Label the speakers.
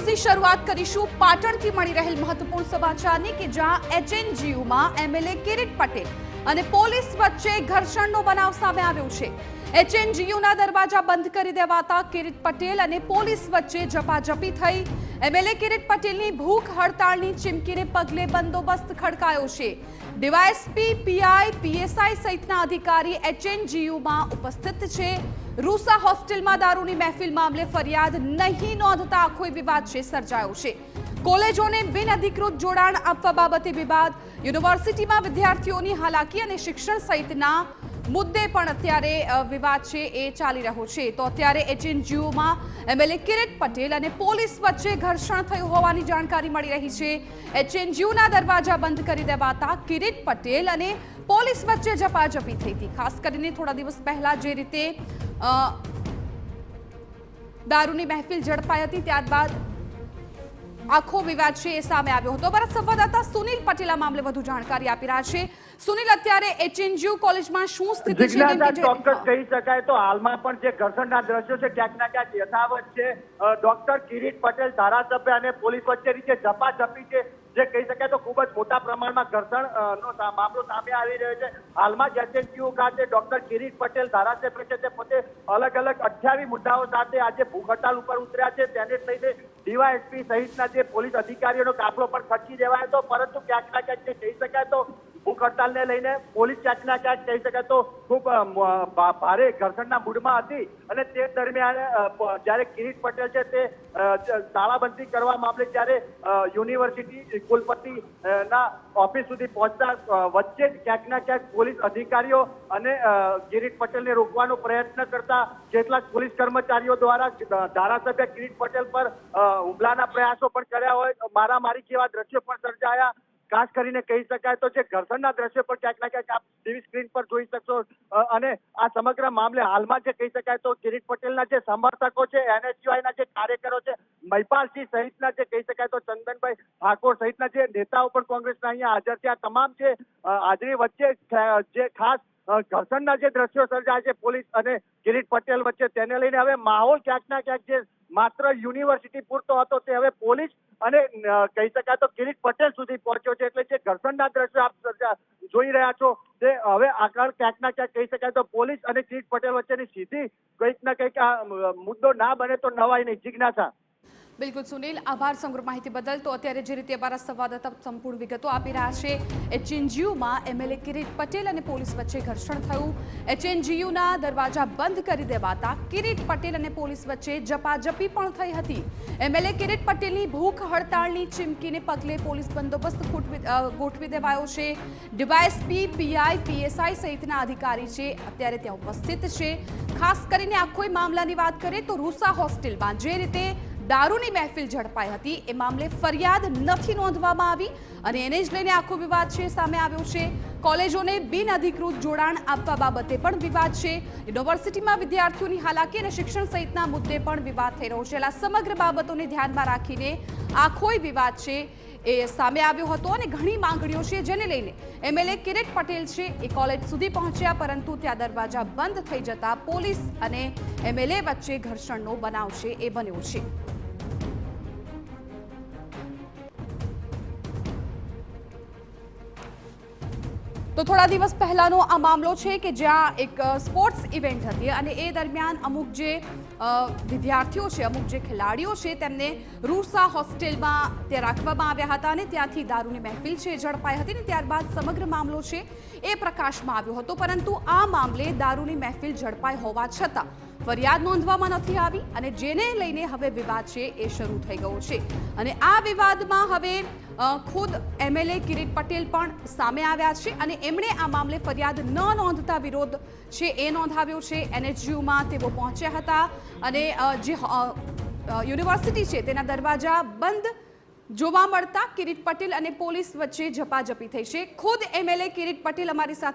Speaker 1: ન્યૂઝની શરૂઆત કરીશું પાટણથી મળી રહેલ મહત્વપૂર્ણ સમાચારની કે જ્યાં એચએનજીયુમાં એમએલએ કિરીટ પટેલ અને પોલીસ વચ્ચે ઘર્ષણનો બનાવ સામે આવ્યો છે। એચએનજીયુના દરવાજા બંધ કરી દેવાતા કિરીટ પટેલ અને પોલીસ વચ્ચે ઝપાઝપી થઈ। એમએલએ કિરીટ પટેલની ભૂખ હડતાળની ચીમકીને પગલે બંદોબસ્ત ખડકાયો છે। ડીવાયએસપી, પીઆઈ, પીએસઆઈ સહિતના અધિકારી એચએનજીયુમાં ઉપસ્થિત છે। રૂસા હોસ્ટેલમાં દારૂની મહેફિલ મામલે ફરિયાદ નહીં નોંધતા આખો વિવાદ સર્જાયો છે। કોલેજોને બિનઅધિકૃત જોડાણ આપવા બાબતે વિવાદ, યુનિવર્સિટીમાં વિદ્યાર્થીઓની હાલાકી અને શિક્ષણ સહિતના મુદ્દે પણ અત્યારે વિવાદ છે એ ચાલી રહ્યો છે। તો અત્યારે એચએનજીયુમાં એમએલએ કિરીટ પટેલ અને પોલીસ વચ્ચે ઘર્ષણ થયું હોવાની જાણકારી મળી રહી છે। એચએનજીયુના દરવાજા બંધ કરી દેવાતા કિરીટ પટેલ અને પોલીસ વચ્ચે ઝપાઝપી થઈ હતી। ખાસ કરીને થોડા દિવસ પહેલા જે રીતે દારૂની મહેફિલ ઝડપાઈ હતી ત્યારબાદ આખો વિવાદ છે એ સામે આવ્યો હતો। અમારા સંવાદદાતા સુનિલ પટેલ આ મામલે વધુ જાણકારી આપી રહ્યા છે। સુનિલ, અત્યારે એચએનજીયુ કોલેજમાં શું સ્થિતિ છે?
Speaker 2: ચોક્કસ કહી શકાય તો હાલમાં પણ જે ઘર્ષણના દ્રશ્યો છે ક્યાંક ના ક્યાંક યથાવત છે। ડોક્ટર કિરીટ પટેલ ધારાસભ્ય અને પોલીસ વચ્ચેની જે ઝપાઝપી છે જે કહી શકાય તો ખૂબ જ મોટા પ્રમાણમાં ઘર્ષણ નો મામલો સામે આવી રહ્યો છે। હાલમાં જ એચએનજીયુ ખાતે ડોક્ટર કિરીટ પટેલ ધારાસભ્ય છે તે પોતે અલગ અલગ 28 મુદ્દાઓ સાથે આજે ભૂખ હડતાલ ઉપર ઉતર્યા છે। તેને લઈને ડીવાયએસપી સહિતના જે પોલીસ અધિકારીઓનો કાફલો પણ ખર્ચી દેવાયો હતો, પરંતુ ક્યાંક ના ક્યાંક કહી શકાય તો ભૂખ હડતાલને લઈને પોલીસ ક્યાંક ના ક્યાંક કહી શકાય તો ખૂબ ભારે ઘર્ષણના મૂડમાં હતી। અને તે દરમિયાન જ્યારે કિરીટ પટેલ છે તે તાળાબંધી કરવા મામલે જ્યારે યુનિવર્સિટી કુલપતિ ના ઓફિસ સુધી પહોંચતા વચ્ચે ક્યાંક ના ક્યાંક પોલીસ અધિકારીઓ અને કિરીટ પટેલને રોકવાનો પ્રયત્ન કરતા કેટલાક પોલીસ કર્મચારીઓ દ્વારા ધારાસભ્ય કિરીટ પટેલ પર હુમલાના પ્રયાસો પણ કર્યા હોય, મારામારી જેવા દ્રશ્યો પણ સર્જાયા। ખાસ કરીને કહી શકાય તો જે ઘર્ષણના દ્રશ્યો પર ક્યાંક ના ક્યાંક આપ ટીવી સ્ક્રીન પર જોઈ શકશો। અને આ સમગ્ર મામલે હાલમાં જે કહી શકાય તો કિરીટ પટેલના જે સમર્થકો છે, એનએસયુઆઈના જે કાર્યકરો છે, મહિપાલસિંહ સહિતના જે કહી શકાય તો ચંદનભાઈ ઠાકોર સહિતના જે નેતાઓ પણ કોંગ્રેસના અહીંયા હાજર છે, આ તમામ છે હાજરી વચ્ચે જે ખાસ ઘર્ષણના જે દ્રશ્યો સર્જાય છે પોલીસ અને કિરીટ પટેલ વચ્ચે, તેને લઈને હવે માહોલ ક્યાંક ના ક્યાંક જે માત્ર યુનિવર્સિટી પૂરતો હતો તે હવે પોલીસ અને કહી શકાય તો કિરીટ પટેલ સુધી પહોંચ્યો છે। એટલે જે ઘર્ષણના દ્રશ્યો આપ જોઈ રહ્યા છો તે હવે આગળ ક્યાંક ના ક્યાંક કહી શકાય તો પોલીસ અને કિરીટ પટેલ વચ્ચેની સીધી કંઈક ના કંઈક આ મુદ્દો ના બને તો નવાઈ નહીં। જિજ્ઞાસા।
Speaker 1: બિલકુલ સુનિલ, આભાર સમગ્ર માહિતી બદલ। તો અત્યારે જે રીતે અમારા સંવાદદાતા સંપૂર્ણ વિગતો આપી રહ્યા છે, એચએનજીયુમાં એમએલએ કિરીટ પટેલ અને પોલીસ વચ્ચે ઘર્ષણ થયું। એચએનજીયુના દરવાજા બંધ કરી દેવાતા કિરીટ પટેલ અને પોલીસ વચ્ચે ઝપાઝપી પણ થઈ હતી। એમએલએ કિરીટ પટેલની ભૂખ હડતાળની ચીમકીને પગલે પોલીસ બંદોબસ્ત ગોઠવી દેવાયો છે। ડીવાયએસપી, પીઆઈ, પીએસઆઈ સહિતના અધિકારી છે અત્યારે ત્યાં ઉપસ્થિત છે। ખાસ કરીને આખો મામલાની વાત કરીએ તો રૂસા હોસ્ટેલમાં જે રીતે દારૂની મહેફિલ ઝડપાઈ હતી એ મામલે ફરિયાદ નથી નોંધવામાં આવી અને એને જ લઈને આખો વિવાદ છે સામે આવ્યો છે। કોલેજોને બિનઅધિકૃત જોડાણ આપવા બાબતે પણ વિવાદ છે। યુનિવર્સિટીમાં વિદ્યાર્થીઓની હાલાકી અને શિક્ષણ સહિતના મુદ્દે પણ વિવાદ થઈ રહ્યો છે। આ સમગ્ર બાબતોને ધ્યાનમાં રાખીને આખો વિવાદ છે એ સામે આવ્યો હતો અને ઘણી માંગણીઓ છે જેને લઈને એમએલએ કિરીટ પટેલ છે એ કોલેજ સુધી પહોંચ્યા, પરંતુ ત્યાં દરવાજા બંધ થઈ જતા પોલીસ અને એમએલએ વચ્ચે ઘર્ષણનો બનાવ છે એ બન્યો છે। તો થોડા દિવસ પહેલાનો આ મામલો છે કે જ્યાં એક સ્પોર્ટ્સ ઇવેન્ટ હતી અને એ દરમિયાન અમુક જે વિદ્યાર્થીઓ છે, અમુક જે ખેલાડીઓ છે તેમને રૂસા હોસ્ટેલમાં ત્યાં રાખવામાં આવ્યા હતા અને ત્યાંથી દારૂની મહેફિલ છે ઝડપાઈ હતી ને ત્યારબાદ સમગ્ર મામલો છે એ પ્રકાશમાં આવ્યો હતો, પરંતુ આ મામલે દારૂની મહેફિલ ઝડપાઈ હોવા છતાં ફરિયાદ નોંધવામાં નથી આવી અને જેને લઈને હવે વિવાદ છે એ શરૂ થઈ ગયો છે। અને આ વિવાદમાં હવે ખુદ એમએલએ કિરીટ પટેલ પણ સામે આવ્યા છે અને એમણે આ મામલે ફરિયાદ ન નોંધતા વિરોધ છે એ નોંધાવ્યો છે। એનએચયુમાં તેઓ પહોંચ્યા હતા અને જે યુનિવર્સિટી છે તેના દરવાજા બંધ જોવા મળતા કિરીટ પટેલ અને પોલીસ વચ્ચે ઝપાઝપી થઈ છે। ખુદ એમએલએ કિરીટ પટેલ અમારી સાથે